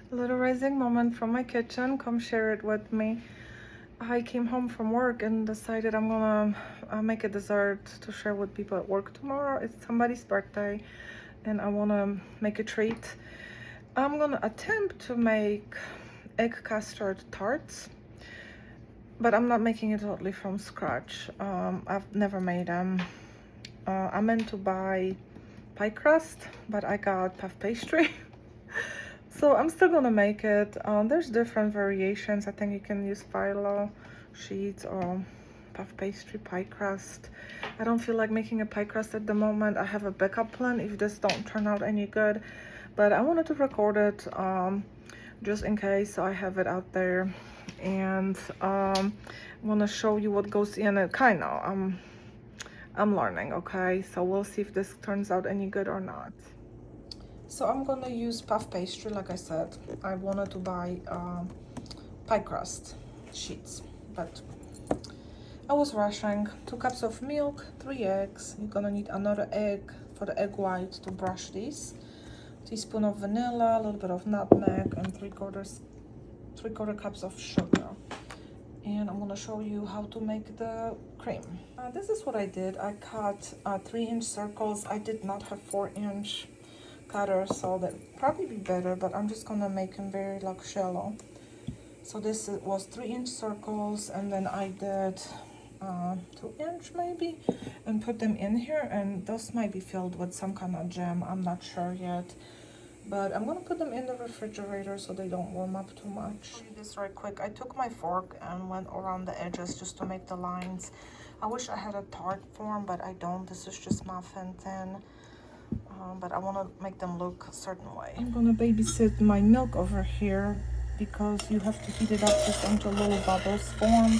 A little rising moment from my kitchen. Come share it with me. I came home from work and decided I'm gonna make a dessert to share with people at work tomorrow. It's somebody's birthday and I wanna make a treat. I'm gonna attempt to make egg custard tarts, but I'm not making it totally from scratch. I've never made them. I meant to buy pie crust, but I got puff pastry. So I'm still gonna make it. There's different variations. I think you can use phyllo sheets or puff pastry pie crust. I don't feel like making a pie crust at the moment. I have a backup plan if this don't turn out any good, but I wanted to record it just in case, so I have it out there. And I want to show you what goes in it. Kind of I'm learning, okay? So we'll see if this turns out any good or not. So I'm gonna use puff pastry. Like I said, I wanted to buy pie crust sheets, but I was rushing. 2 cups of milk, 3 eggs. You're gonna need another egg for the egg white to brush these. Teaspoon of vanilla, a little bit of nutmeg, and 3/4 cups of sugar. And I'm gonna show you how to make the cream. This is what I did. I cut 3-inch circles. I did not have 4-inch cutter, so that probably be better, but I'm just gonna make them very like shallow. So this was 3-inch circles, and then I did 2-inch maybe, and put them in here, and those might be filled with some kind of jam. I'm not sure yet, but I'm gonna put them in the refrigerator so they don't warm up too much. I'll do this right quick. I took my fork and went around the edges just to make the lines. I wish I had a tart form, but I don't. This is just muffin thin. But I want to make them look a certain way. I'm gonna babysit my milk over here because you have to heat it up just until little bubbles form.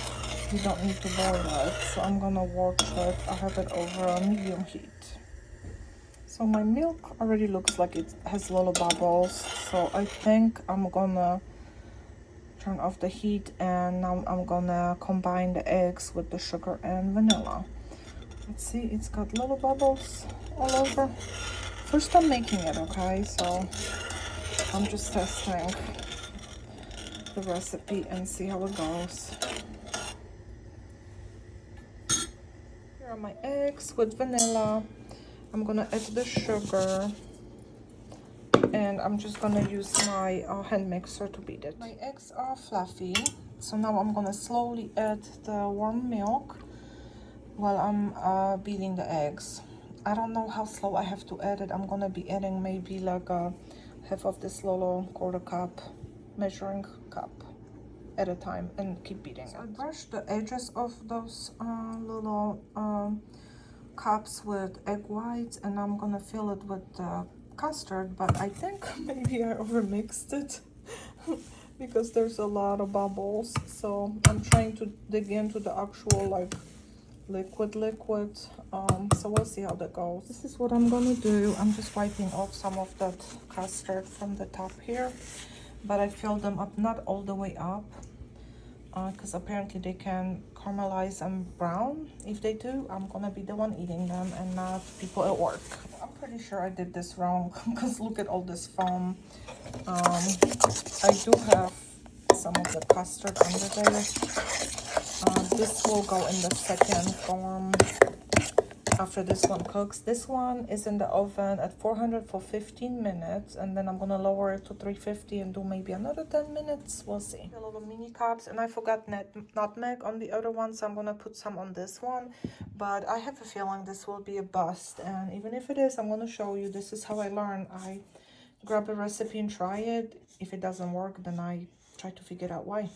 You don't need to boil it, so I'm gonna work it. I have it over a medium heat. So my milk already looks like it has little bubbles, so I think I'm gonna turn off the heat, and now I'm gonna combine the eggs with the sugar and vanilla. Let's see, it's got little bubbles all over. First time making it, okay, so I'm just testing the recipe and see how it goes. Here are my eggs with vanilla. I'm gonna add the sugar, and I'm just gonna use my hand mixer to beat it. My eggs are fluffy, so now I'm gonna slowly add the warm milk while I'm beating the eggs. I don't know how slow I have to add it. I'm gonna be adding maybe like a half of this little 1/4 cup measuring cup at a time, and keep beating it. I brushed the edges of those little cups with egg whites, and I'm gonna fill it with custard, but I think maybe I overmixed it because there's a lot of bubbles, so I'm trying to dig into the actual like liquid. So we'll see how that goes. This is what I'm gonna do. I'm just wiping off some of that custard from the top here, but I filled them up, not all the way up, because apparently they can caramelize and brown. If they do, I'm gonna be the one eating them and not people at work. I'm pretty sure I did this wrong because look at all this foam. I do have some of the custard under there. This will go in the second form after this one cooks. This one is in the oven at 400 for 15 minutes, and then I'm gonna lower it to 350 and do maybe another 10 minutes. We'll see. A little mini cups, and I forgot nutmeg on the other one, so I'm gonna put some on this one, but I have a feeling this will be a bust, and even if it is, I'm gonna show you. This is how I learn. I grab a recipe and try it. If it doesn't work, then I try to figure out why.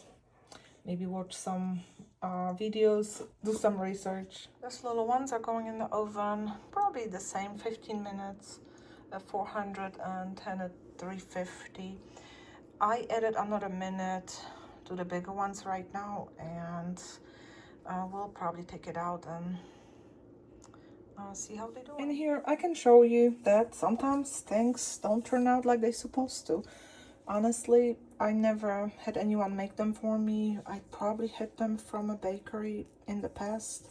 Maybe watch some videos, do some research. These little ones are going in the oven, probably the same, 15 minutes at 400 and 10 at 350. I added another minute to the bigger ones right now, and we'll probably take it out and see how they do. In here, I can show you that sometimes things don't turn out like they're supposed to. Honestly, I never had anyone make them for me. I probably had them from a bakery in the past,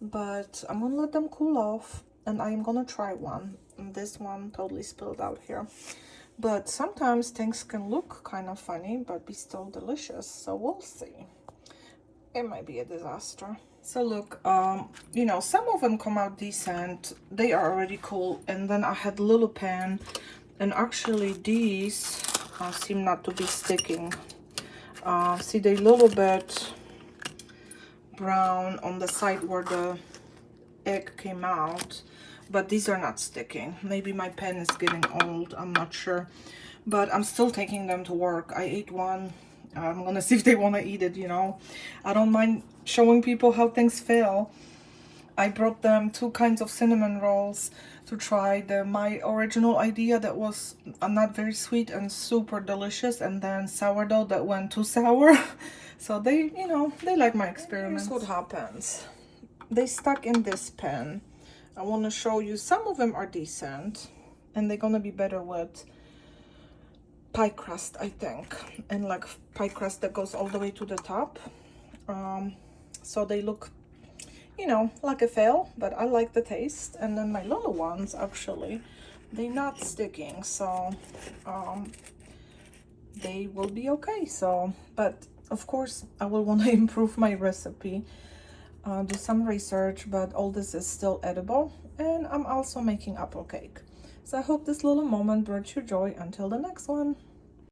but I'm gonna let them cool off, and I'm gonna try one. And this one totally spilled out here. But sometimes things can look kind of funny but be still delicious, so we'll see. It might be a disaster. So look, you know, some of them come out decent. They are already cool. And then I had little pan, and actually these seem not to be sticking. See, they a little bit brown on the side where the egg came out, but these are not sticking. Maybe my pen is getting old, I'm not sure, but I'm still taking them to work. I ate one. I'm gonna see if they want to eat it, you know. I don't mind showing people how things fail. I brought them 2 kinds of cinnamon rolls to try. My original idea that was not very sweet and super delicious, and then sourdough that went too sour. So they, you know, they like my experiments. Here's what happens. They stuck in this pan. I want to show you, some of them are decent, and they're gonna be better with pie crust, I think, and like pie crust that goes all the way to the top. So they look, you know, like a fail, but I like the taste. And then my little ones, actually, they're not sticking, so they will be okay. So, but of course I will want to improve my recipe, do some research, but all this is still edible. And I'm also making apple cake. So I hope this little moment brought you joy. Until the next one.